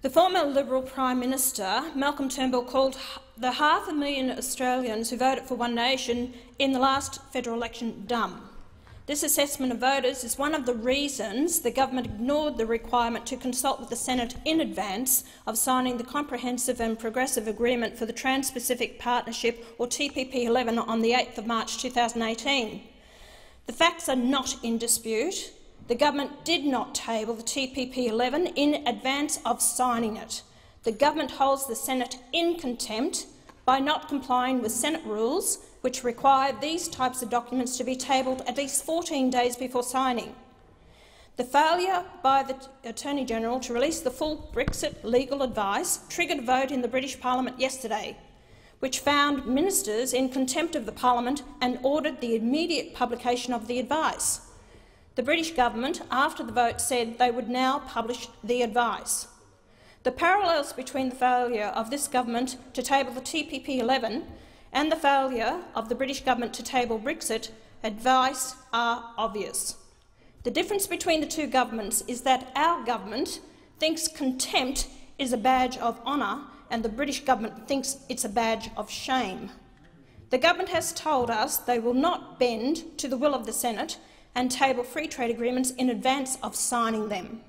The former Liberal Prime Minister, Malcolm Turnbull, called the 500,000 Australians who voted for One Nation in the last federal election dumb. This assessment of voters is one of the reasons the government ignored the requirement to consult with the Senate in advance of signing the Comprehensive and Progressive Agreement for the Trans-Pacific Partnership, or TPP-11, on the 8th of March 2018. The facts are not in dispute. The government did not table the TPP-11 in advance of signing it. The government holds the Senate in contempt by not complying with Senate rules, which require these types of documents to be tabled at least 14 days before signing. The failure by the Attorney-General to release the full Brexit legal advice triggered a vote in the British Parliament yesterday, which found ministers in contempt of the Parliament and ordered the immediate publication of the advice. The British government, after the vote, said they would now publish the advice. The parallels between the failure of this government to table the TPP-11 and the failure of the British government to table Brexit advice are obvious. The difference between the two governments is that our government thinks contempt is a badge of honour and the British government thinks it's a badge of shame. The government has told us they will not bend to the will of the Senate and table free trade agreements in advance of signing them.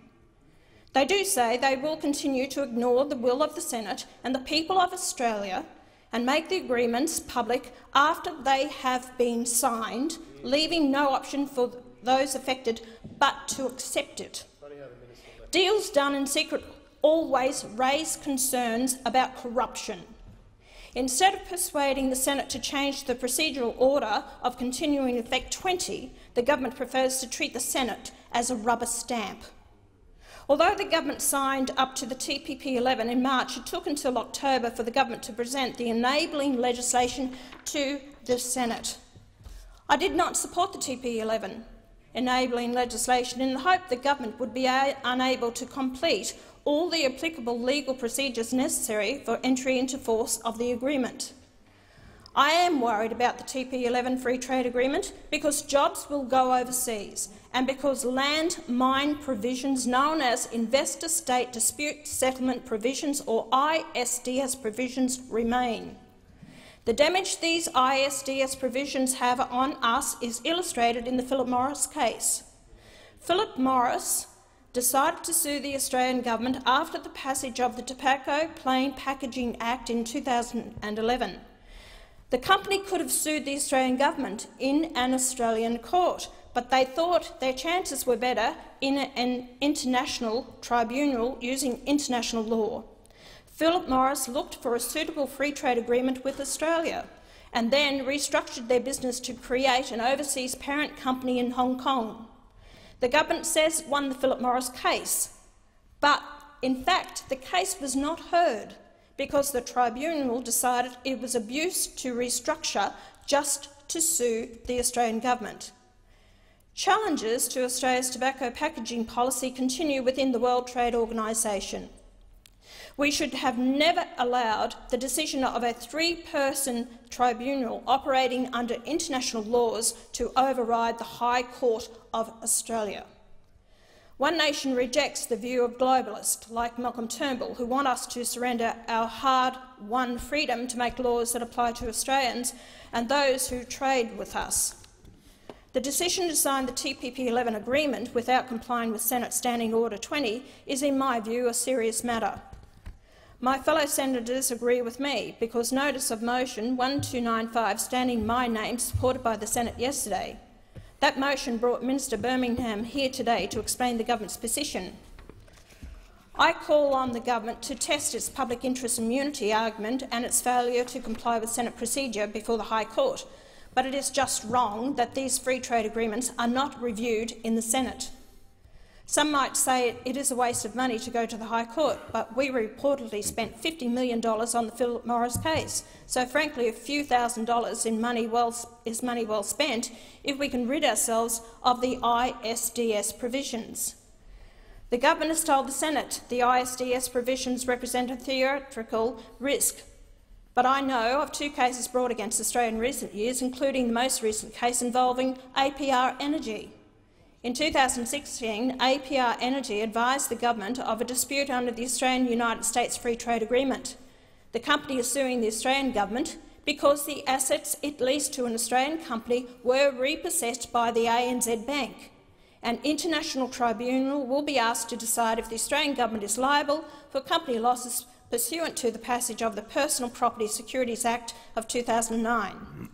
They do say they will continue to ignore the will of the Senate and the people of Australia and make the agreements public after they have been signed, leaving no option for those affected but to accept it. Deals done in secret always raise concerns about corruption. Instead of persuading the Senate to change the procedural order of continuing effect 20, the government prefers to treat the Senate as a rubber stamp. Although the government signed up to the TPP-11 in March, it took until October for the government to present the enabling legislation to the Senate. I did not support the TPP-11 enabling legislation in the hope the government would be unable to complete all the applicable legal procedures necessary for entry into force of the agreement. I am worried about the TPP-11 free trade agreement because jobs will go overseas and because land mine provisions known as Investor-State Dispute Settlement Provisions, or ISDS provisions, remain. The damage these ISDS provisions have on us is illustrated in the Philip Morris case. Philip Morris decided to sue the Australian government after the passage of the Tobacco Plain Packaging Act in 2011. The company could have sued the Australian government in an Australian court, but they thought their chances were better in an international tribunal using international law. Philip Morris looked for a suitable free trade agreement with Australia and then restructured their business to create an overseas parent company in Hong Kong. The government says it won the Philip Morris case, but in fact the case was not heard because the tribunal decided it was abuse to restructure just to sue the Australian government. Challenges to Australia's tobacco packaging policy continue within the World Trade Organisation. We should have never allowed the decision of a three-person tribunal operating under international laws to override the High Court of Australia. One Nation rejects the view of globalists like Malcolm Turnbull, who want us to surrender our hard-won freedom to make laws that apply to Australians and those who trade with us. The decision to sign the TPP-11 agreement without complying with Senate Standing Order 20 is, in my view, a serious matter. My fellow senators agree with me because Notice of Motion 1295, standing my name, supported by the Senate yesterday. That motion brought Minister Birmingham here today to explain the government's position. I call on the government to test its public interest immunity argument and its failure to comply with Senate procedure before the High Court, but it is just wrong that these free trade agreements are not reviewed in the Senate. Some might say it is a waste of money to go to the High Court, but we reportedly spent $50 million on the Philip Morris case, so frankly a few $1,000s is money well spent if we can rid ourselves of the ISDS provisions. The government has told the Senate the ISDS provisions represent a theoretical risk, but I know of two cases brought against Australia in recent years, including the most recent case involving APR Energy. In 2016, APR Energy advised the government of a dispute under the Australian-United States Free Trade Agreement. The company is suing the Australian government because the assets it leased to an Australian company were repossessed by the ANZ Bank. An international tribunal will be asked to decide if the Australian government is liable for company losses pursuant to the passage of the Personal Property Securities Act of 2009.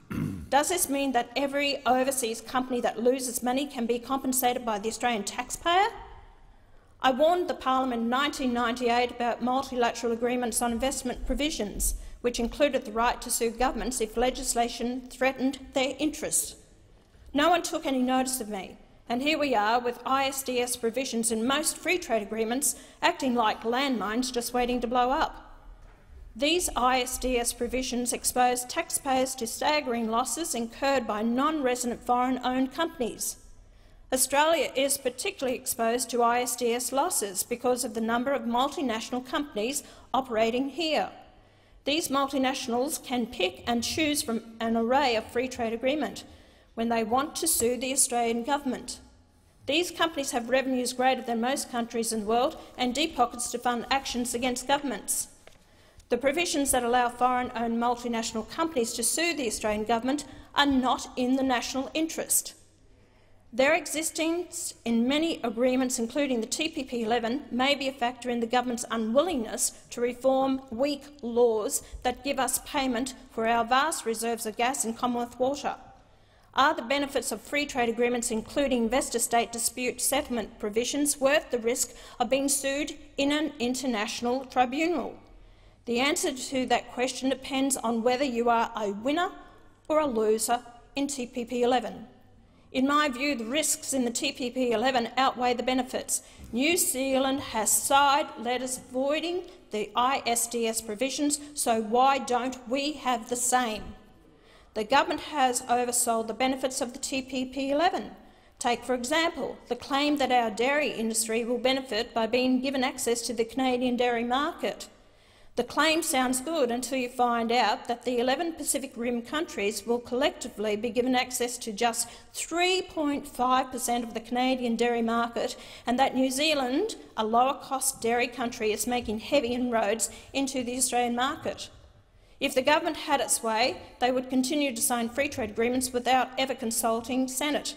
Does this mean that every overseas company that loses money can be compensated by the Australian taxpayer? I warned the Parliament in 1998 about multilateral agreements on investment provisions, which included the right to sue governments if legislation threatened their interests. No one took any notice of me, and here we are with ISDS provisions in most free trade agreements acting like landmines just waiting to blow up. These ISDS provisions expose taxpayers to staggering losses incurred by non-resident foreign-owned companies. Australia is particularly exposed to ISDS losses because of the number of multinational companies operating here. These multinationals can pick and choose from an array of free trade agreements when they want to sue the Australian government. These companies have revenues greater than most countries in the world and deep pockets to fund actions against governments. The provisions that allow foreign-owned multinational companies to sue the Australian government are not in the national interest. Their existence in many agreements, including the TPP-11, may be a factor in the government's unwillingness to reform weak laws that give us payment for our vast reserves of gas and Commonwealth water. Are the benefits of free trade agreements, including investor-state dispute settlement provisions, worth the risk of being sued in an international tribunal? The answer to that question depends on whether you are a winner or a loser in TPP-11. In my view, the risks in the TPP-11 outweigh the benefits. New Zealand has side letters voiding the ISDS provisions, so why don't we have the same? The government has oversold the benefits of the TPP-11. Take, for example, the claim that our dairy industry will benefit by being given access to the Canadian dairy market. The claim sounds good until you find out that the 11 Pacific Rim countries will collectively be given access to just 3.5% of the Canadian dairy market, and that New Zealand, a lower-cost dairy country, is making heavy inroads into the Australian market. If the government had its way, they would continue to sign free trade agreements without ever consulting Senate.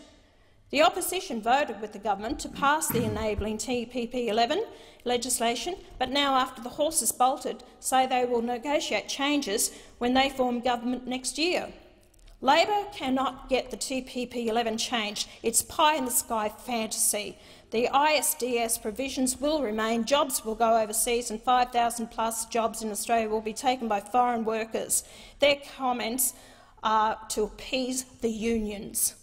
The opposition voted with the government to pass the enabling TPP-11 legislation, but now, after the horse has bolted, say they will negotiate changes when they form government next year. Labor cannot get the TPP-11 changed. It's pie-in-the-sky fantasy. The ISDS provisions will remain, jobs will go overseas, and 5,000+ jobs in Australia will be taken by foreign workers. Their comments are to appease the unions.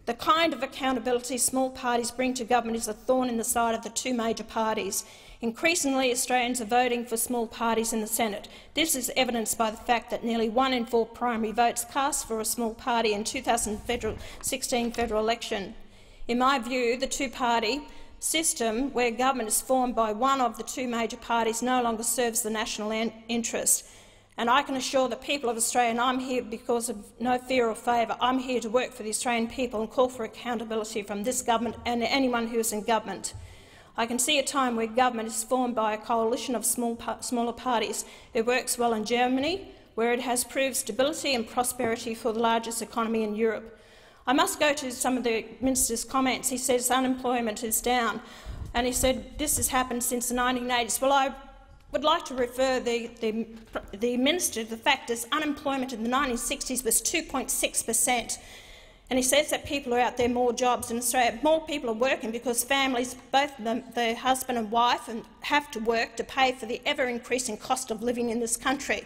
The kind of accountability small parties bring to government is a thorn in the side of the two major parties. Increasingly, Australians are voting for small parties in the Senate. This is evidenced by the fact that nearly 1 in 4 primary votes cast for a small party in 2016 federal election. In my view, the two-party system, where government is formed by one of the two major parties, no longer serves the national interest. And I can assure the people of Australia, and I'm here because of no fear or favour, I'm here to work for the Australian people and call for accountability from this government and anyone who is in government. I can see a time where government is formed by a coalition of smaller parties. It works well in Germany, where it has proved stability and prosperity for the largest economy in Europe. I must go to some of the minister's comments. He says unemployment is down, and he said this has happened since the 1980s. Well, I would like to refer the minister to the fact that unemployment in the 1960s was 2.6%. And he says that people are out there, more jobs in Australia. More people are working because families, both the husband and wife, have to work to pay for the ever-increasing cost of living in this country.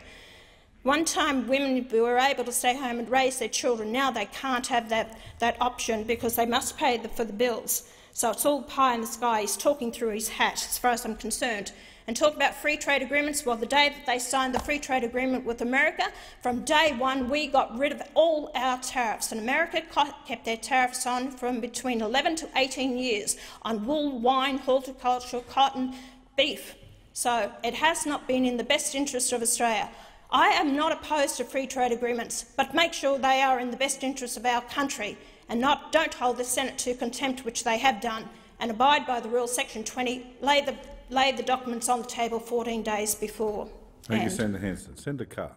One time women were able to stay home and raise their children. Now they can't have that option because they must pay for the bills. So it's all pie in the sky. He's talking through his hat, as far as I'm concerned. And talk about free trade agreements. Well, the day that they signed the free trade agreement with America, from day one we got rid of all our tariffs, and America kept their tariffs on from between 11 to 18 years on wool, wine, horticulture, cotton, beef. So it has not been in the best interest of Australia. I am not opposed to free trade agreements, but make sure they are in the best interest of our country and don't hold the Senate to contempt, which they have done, and abide by the rules. Section 20, lay the documents on the table 14 days before. Thank you, Senator Henson. Senator Carr.